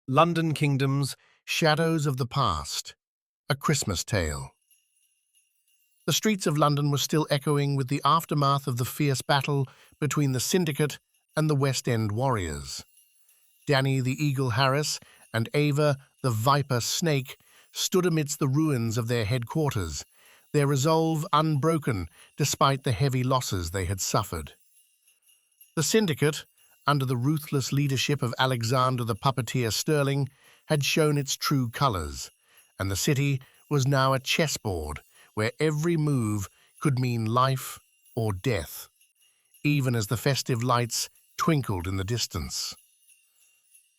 London Kingdom's Shadows of the Past, A Christmas Tale. The streets of London were still echoing with the aftermath of the fierce battle between the Syndicate and the West End warriors. Danny the Eagle Harris and Ava the Viper Snake stood amidst the ruins of their headquarters, their resolve unbroken despite the heavy losses they had suffered. The Syndicate, under the ruthless leadership of Alexander the Puppeteer Sterling, had shown its true colors, and the city was now a chessboard where every move could mean life or death, even as the festive lights twinkled in the distance.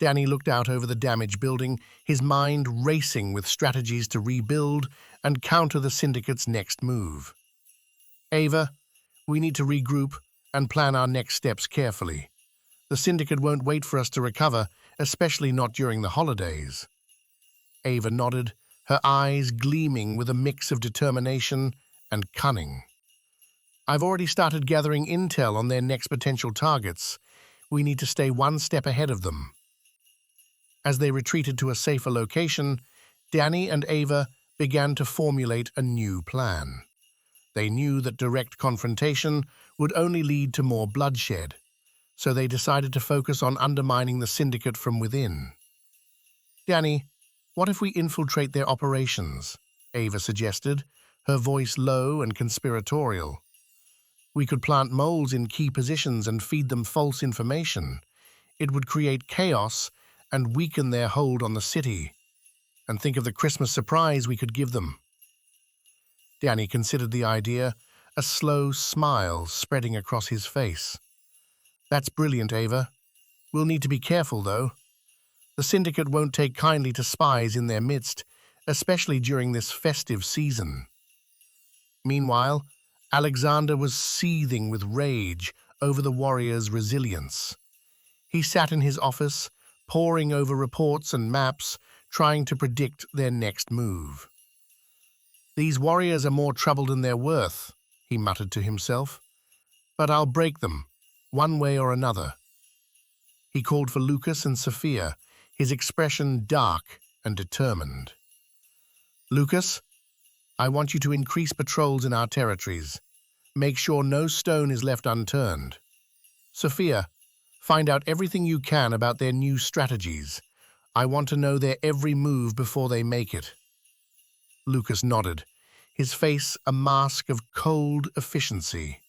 Danny looked out over the damaged building, his mind racing with strategies to rebuild and counter the Syndicate's next move. Ava, we need to regroup and plan our next steps carefully. The Syndicate won't wait for us to recover, especially not during the holidays. Ava nodded, her eyes gleaming with a mix of determination and cunning. I've already started gathering intel on their next potential targets. We need to stay one step ahead of them. As they retreated to a safer location, Danny and Ava began to formulate a new plan. They knew that direct confrontation would only lead to more bloodshed, so they decided to focus on undermining the Syndicate from within. Danny, what if we infiltrate their operations? Ava suggested, her voice low and conspiratorial. We could plant moles in key positions and feed them false information. It would create chaos and weaken their hold on the city. And think of the Christmas surprise we could give them. Danny considered the idea, a slow smile spreading across his face. That's brilliant, Ava. We'll need to be careful, though. The Syndicate won't take kindly to spies in their midst, especially during this festive season. Meanwhile, Alexander was seething with rage over the warriors' resilience. He sat in his office, poring over reports and maps, trying to predict their next move. These warriors are more trouble than they're worth, he muttered to himself. But I'll break them, one way or another. He called for Lucas and Sophia, his expression dark and determined. Lucas, I want you to increase patrols in our territories. Make sure no stone is left unturned. Sophia, find out everything you can about their new strategies. I want to know their every move before they make it. Lucas nodded, his face a mask of cold efficiency.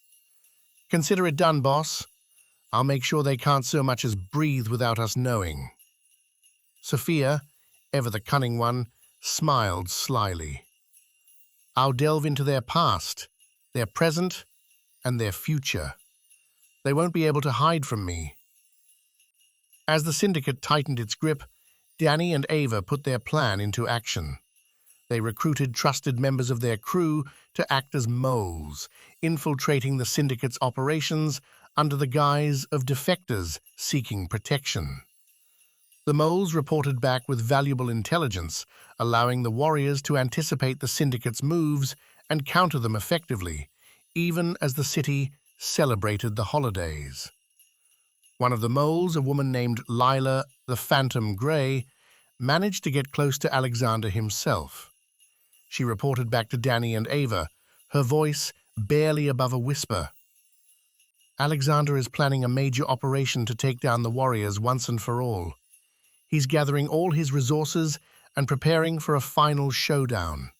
Consider it done, boss. I'll make sure they can't so much as breathe without us knowing. Sophia, ever the cunning one, smiled slyly. I'll delve into their past, their present, and their future. They won't be able to hide from me. As the Syndicate tightened its grip, Danny and Ava put their plan into action. They recruited trusted members of their crew to act as moles, infiltrating the Syndicate's operations under the guise of defectors seeking protection. The moles reported back with valuable intelligence, allowing the warriors to anticipate the Syndicate's moves and counter them effectively, even as the city celebrated the holidays. One of the moles, a woman named Lila the Phantom Grey, managed to get close to Alexander himself. She reported back to Danny and Ava, her voice barely above a whisper. Alexander is planning a major operation to take down the warriors once and for all. He's gathering all his resources and preparing for a final showdown.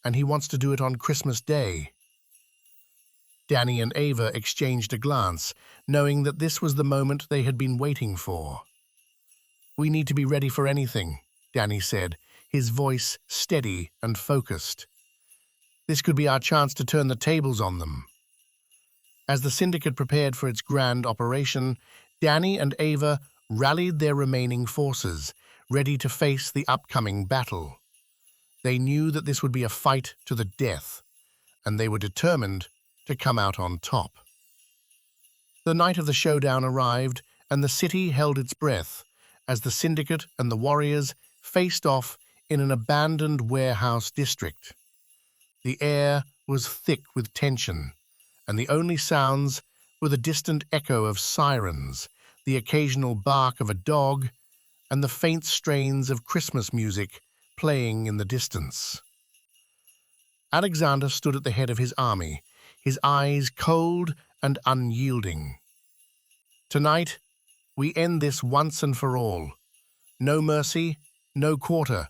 And he wants to do it on Christmas Day. Danny and Ava exchanged a glance, knowing that this was the moment they had been waiting for. We need to be ready for anything, Danny said, his voice steady and focused. This could be our chance to turn the tables on them. As the Syndicate prepared for its grand operation, Danny and Ava rallied their remaining forces, ready to face the upcoming battle. They knew that this would be a fight to the death, and they were determined to come out on top. The night of the showdown arrived, and the city held its breath as the Syndicate and the warriors faced off in an abandoned warehouse district. The air was thick with tension, and the only sounds were the distant echo of sirens, the occasional bark of a dog, and the faint strains of Christmas music playing in the distance. Alexander stood at the head of his army, his eyes cold and unyielding. Tonight, we end this once and for all. No mercy, no quarter,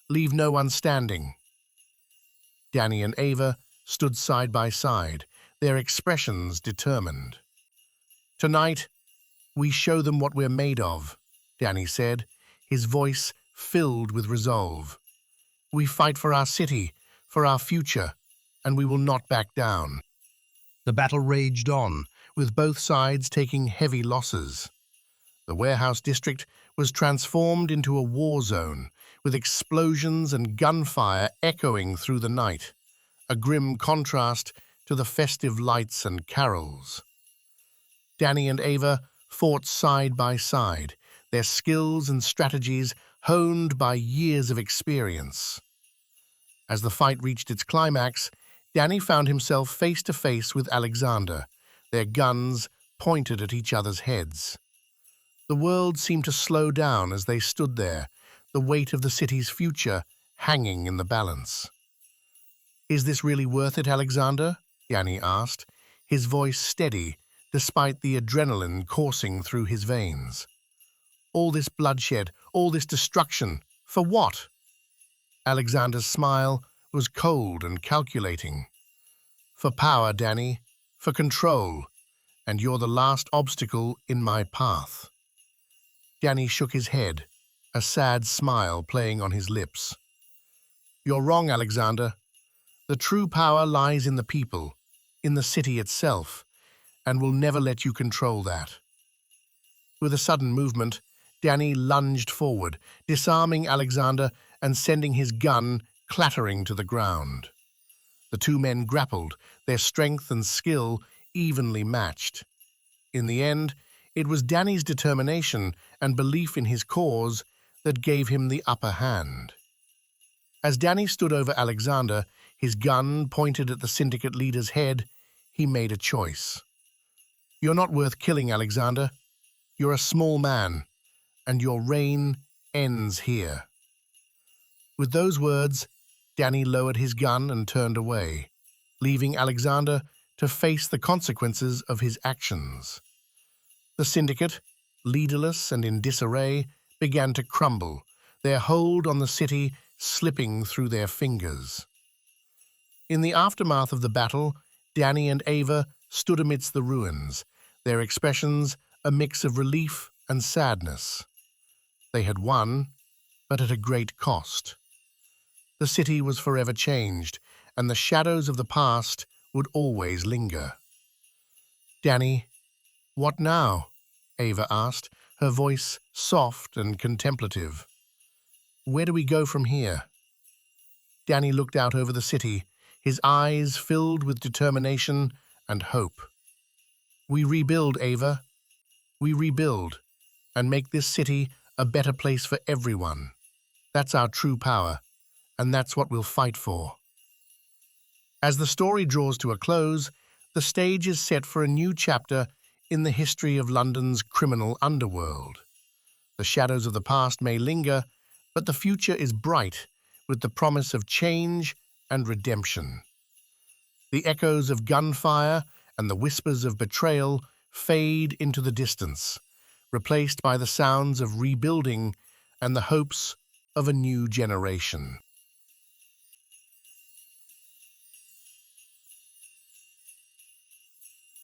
leave no one standing. Danny and Ava stood side by side, their expressions determined. Tonight, we show them what we're made of, Danny said, his voice filled with resolve. We fight for our city, for our future, and we will not back down. The battle raged on, with both sides taking heavy losses. The warehouse district was transformed into a war zone, with explosions and gunfire echoing through the night, a grim contrast to the festive lights and carols. Danny and Ava fought side by side, their skills and strategies honed by years of experience. As the fight reached its climax, Danny found himself face to face with Alexander, their guns pointed at each other's heads. The world seemed to slow down as they stood there, the weight of the city's future hanging in the balance. "Is this really worth it, Alexander?" Danny asked, his voice steady despite the adrenaline coursing through his veins. "All this bloodshed, all this destruction, for what?" Alexander's smile was cold and calculating. "For power, Danny, for control, and you're the last obstacle in my path." Danny shook his head, a sad smile playing on his lips. "You're wrong, Alexander. The true power lies in the people, in the city itself, and we'll never let you control that." With a sudden movement, Danny lunged forward, disarming Alexander and sending his gun clattering to the ground. The two men grappled, their strength and skill evenly matched. In the end, it was Danny's determination and belief in his cause that gave him the upper hand. As Danny stood over Alexander, his gun pointed at the syndicate leader's head, he made a choice. "You're not worth killing, Alexander. You're a small man, and your reign ends here." With those words, Danny lowered his gun and turned away, leaving Alexander to face the consequences of his actions. The syndicate, leaderless and in disarray, began to crumble, their hold on the city slipping through their fingers. In the aftermath of the battle, Danny and Ava stood amidst the ruins, their expressions a mix of relief and sadness. They had won, but at a great cost. The city was forever changed, and the shadows of the past would always linger. "Danny, what now?" Ava asked, her voice soft and contemplative. "Where do we go from here?" Danny looked out over the city, his eyes filled with determination and hope. "We rebuild, Ava. We rebuild, and make this city a better place for everyone. That's our true power, and that's what we'll fight for." As the story draws to a close, the stage is set for a new chapter in the history of London's criminal underworld. The shadows of the past may linger, but the future is bright, with the promise of change and redemption. The echoes of gunfire and the whispers of betrayal fade into the distance, replaced by the sounds of rebuilding and the hopes of a new generation.